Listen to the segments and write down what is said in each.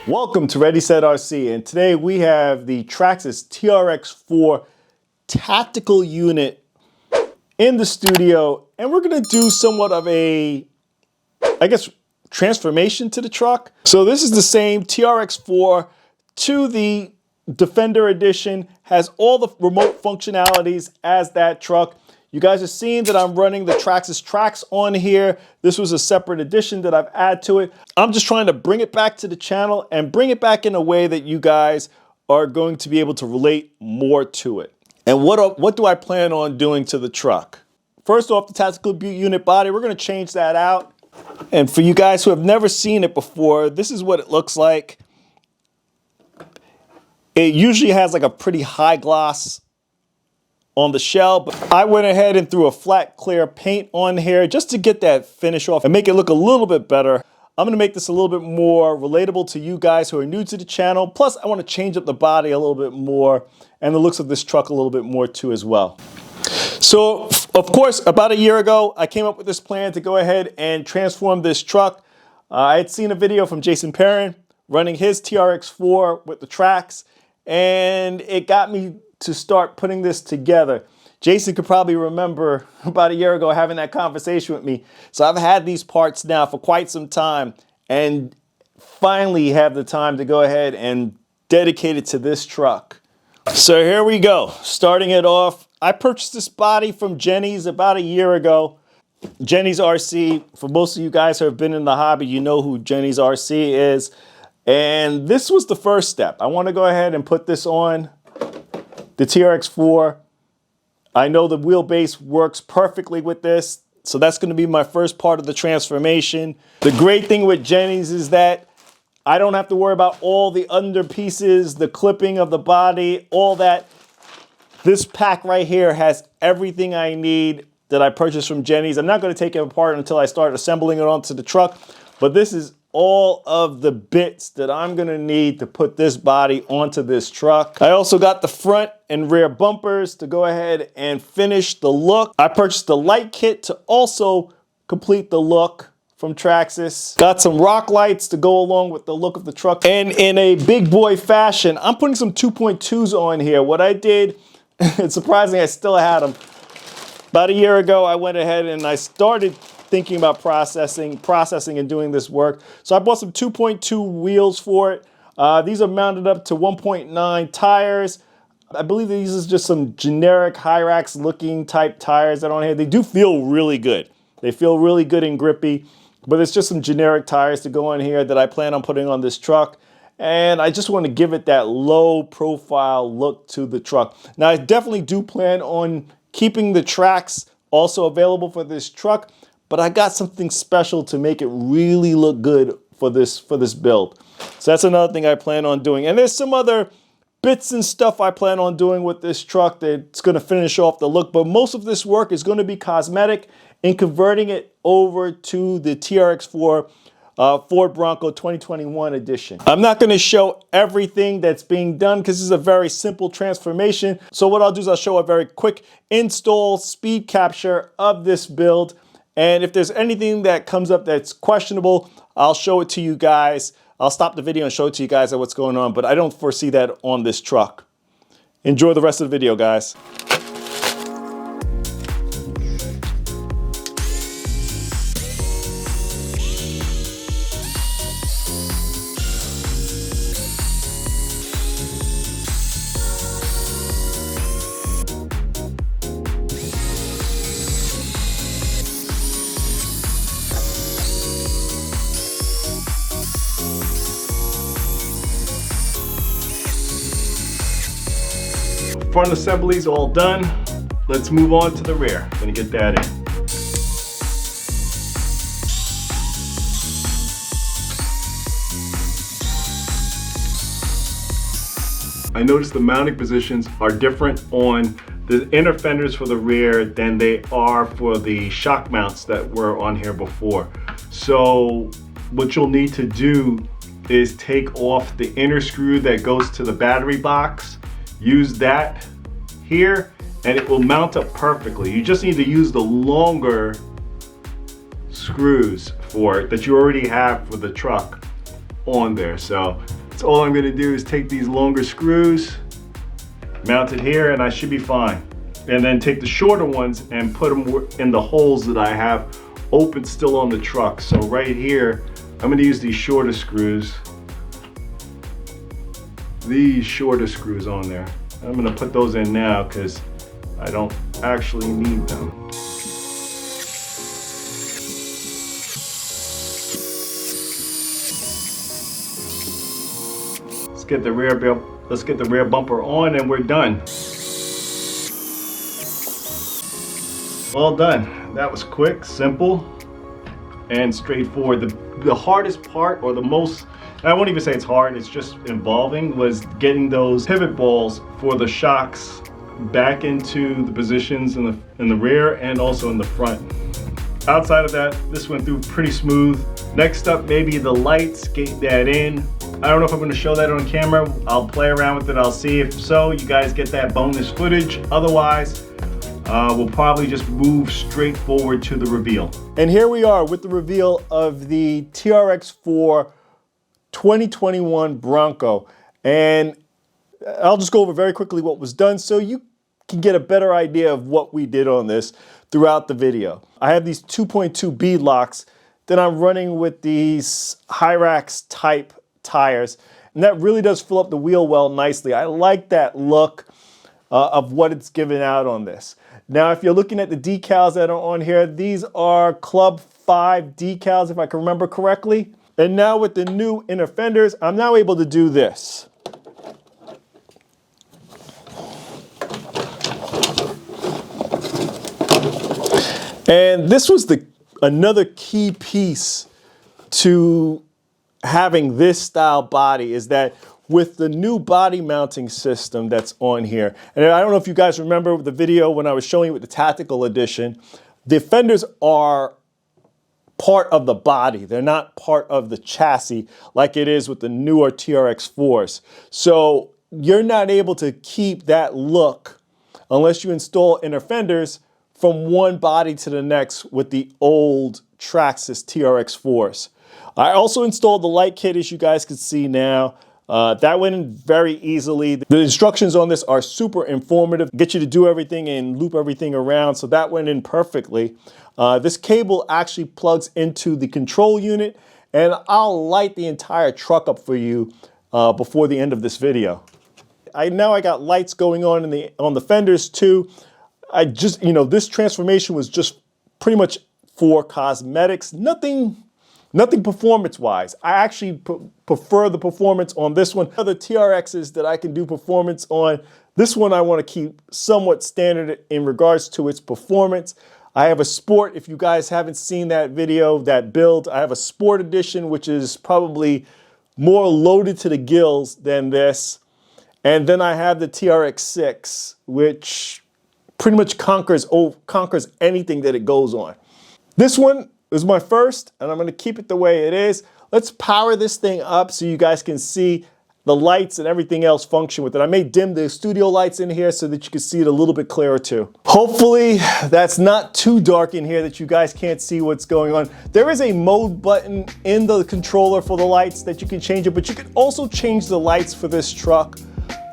Welcome to Ready Set RC, and today we have the Traxxas TRX-4 Tactical Unit in the studio, and we're going to do somewhat of a, transformation to the truck. So this is the same TRX-4 to the Defender Edition, has all the remote functionalities as that truck. You guys are seeing that I'm running the Traxxas Trax on here. This was a separate edition that I've added to it. I'm just trying to bring it back to the channel and bring it back in a way that you guys are going to be able to relate more to it. And what do I plan on doing to the truck? First off, the Tactical Unit body, we're gonna change that out. And for you guys who have never seen it before, this is what it looks like. It usually has like a pretty high gloss on the shell, but I went ahead and threw a flat clear paint on here just to get that finish off and make it look a little bit better. I'm gonna make this a little bit more relatable to you guys who are new to the channel. Plus, I wanna change up the body a little bit more and the looks of this truck a little bit more too as well. So, of course, about a year ago, I came up with this plan to go ahead and transform this truck. I had seen a video from Jason Perrin running his TRX-4 with the Trax, and it got me to start putting this together. Jason could probably remember about a year ago having that conversation with me. So I've had these parts now for quite some time and finally have the time to go ahead and dedicate it to this truck. So here we go. Starting it off, I purchased this body from Jenny's about a year ago. Jenny's RC, for most of you guys who have been in the hobby, you know who Jenny's RC is. And this was the first step. I want to go ahead and put this on the TRX-4. I know the wheelbase works perfectly with this, so that's going to be my first part of the transformation. The great thing with Jenny's is that I don't have to worry about all the under pieces, the clipping of the body, all that. This pack right here has everything I need that I purchased from Jenny's. I'm not going to take it apart until I start assembling it onto the truck, but this is all of the bits that I'm gonna need to put this body onto this truck. I also got the front and rear bumpers to go ahead and finish the look. I purchased the light kit to also complete the look from Traxxas. Got some rock lights to go along with the look of the truck. And in a big boy fashion, I'm putting some 2.2s on here. What I did, it's surprising I still had them. About a year ago, I went ahead and I started thinking about processing and doing this work. So I bought some 2.2 wheels for it. These are mounted up to 1.9 tires. I believe these is just some generic Hyrax looking type tires that are on here. They do feel really good. They feel really good and grippy, but it's just some generic tires to go on here that I plan on putting on this truck. And I just want to give it that low profile look to the truck. Now I definitely do plan on keeping the Trax also available for this truck, but I got something special to make it really look good for this build. So that's another thing I plan on doing. And there's some other bits and stuff I plan on doing with this truck that's gonna finish off the look, but most of this work is gonna be cosmetic in converting it over to the TRX-4 Ford Bronco 2021 edition. I'm not gonna show everything that's being done because this is a very simple transformation. So what I'll do is I'll show a very quick install speed capture of this build. And if there's anything that comes up that's questionable, I'll show it to you guys. I'll stop the video and show it to you guys what's going on, but I don't foresee that on this truck. Enjoy the rest of the video, guys. Front assembly's all done. Let's move on to the rear. Gonna get that in. I noticed the mounting positions are different on the inner fenders for the rear than they are for the shock mounts that were on here before. So what you'll need to do is take off the inner screw that goes to the battery box. Use that here and it will mount up perfectly. You just need to use the longer screws for it that you already have for the truck on there. So So all I'm gonna do is take these longer screws, mount it here, and I should be fine. And then take the shorter ones and put them in the holes that I have open still on the truck. So right here, I'm gonna use these shorter screws. These shorter screws on there. I'm gonna put those in now because I don't actually need them. Let's get the rear bumper on and we're done. All done. That was quick, simple, and straightforward. The hardest part, or the most, I won't even say it's hard, it's just involving, was getting those pivot balls for the shocks back into the positions in the rear and also in the front. Outside of that, this went through pretty smooth. Next up, maybe the lights, get that in. I don't know if I'm gonna show that on camera. I'll play around with it, I'll see. If so, you guys get that bonus footage. Otherwise, we'll probably just move straight forward to the reveal. And here we are with the reveal of the TRX-4 2021 Bronco. And I'll just go over very quickly what was done so you can get a better idea of what we did on this throughout the video. I have these 2.2 bead locks that I'm running with these Hyrax type tires, and that really does fill up the wheel well nicely. I like that look of what it's given out on this. Now, if you're looking at the decals that are on here, these are Club 5 decals, if I can remember correctly. And now with the new inner fenders, I'm now able to do this. And this was another key piece to having this style body, is that with the new body mounting system that's on here, and I don't know if you guys remember the video when I was showing you with the Tactical Edition, the fenders are part of the body. They're not part of the chassis like it is with the newer TRX-4s. So you're not able to keep that look unless you install inner fenders from one body to the next with the old Traxxas TRX-4s. I also installed the light kit, as you guys can see now. That went in very easily. The instructions on this are super informative, get you to do everything and loop everything around, so that went in perfectly. This cable actually plugs into the control unit, and I'll light the entire truck up for you before the end of this video. Now I got lights going on on the fenders too. This transformation was just pretty much for cosmetics, nothing performance-wise. I actually prefer the performance on this one. Other TRXs that I can do performance on, this one I want to keep somewhat standard in regards to its performance. I have a Sport, if you guys haven't seen that video, that build, I have a Sport edition, which is probably more loaded to the gills than this. And then I have the TRX-6, which pretty much conquers anything that it goes on. This one is my first, and I'm gonna keep it the way it is. Let's power this thing up so you guys can see the lights and everything else function with it. I may dim the studio lights in here so that you can see it a little bit clearer too. Hopefully that's not too dark in here that you guys can't see what's going on. There is a mode button in the controller for the lights that you can change it, but you can also change the lights for this truck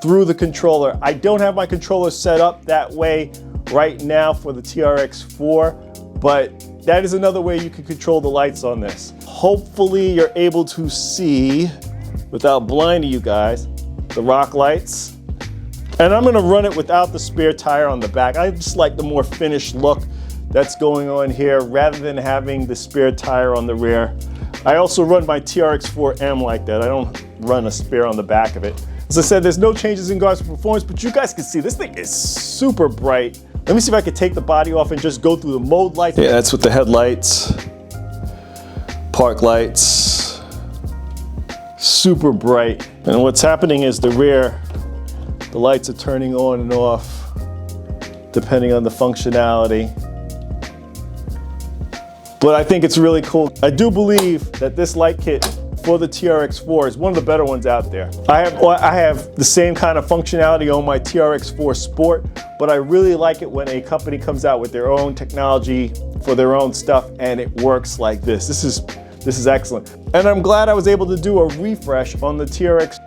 through the controller. I don't have my controller set up that way right now for the TRX-4, but that is another way you can control the lights on this. Hopefully you're able to see, without blinding you guys, the rock lights. And I'm gonna run it without the spare tire on the back. I just like the more finished look that's going on here rather than having the spare tire on the rear. I also run my TRX-4M like that. I don't run a spare on the back of it. As I said, there's no changes in regards to performance, but you guys can see this thing is super bright. Let me see if I can take the body off and just go through the mode lights. Yeah, that's with the headlights, park lights, super bright. And what's happening is the rear, the lights are turning on and off depending on the functionality. But I think it's really cool. I do believe that this light kit for the TRX-4 is one of the better ones out there. I have the same kind of functionality on my TRX-4 Sport, but I really like it when a company comes out with their own technology for their own stuff and it works like this. This is excellent. And I'm glad I was able to do a refresh on the TRX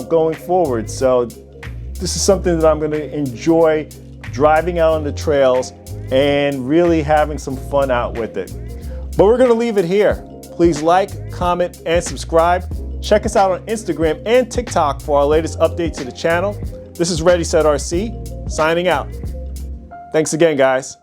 going forward. So this is something that I'm going to enjoy driving out on the trails and really having some fun out with it. But we're going to leave it here. Please like, comment, and subscribe. Check us out on Instagram and TikTok for our latest updates to the channel. This is Ready Set RC, signing out. Thanks again, guys.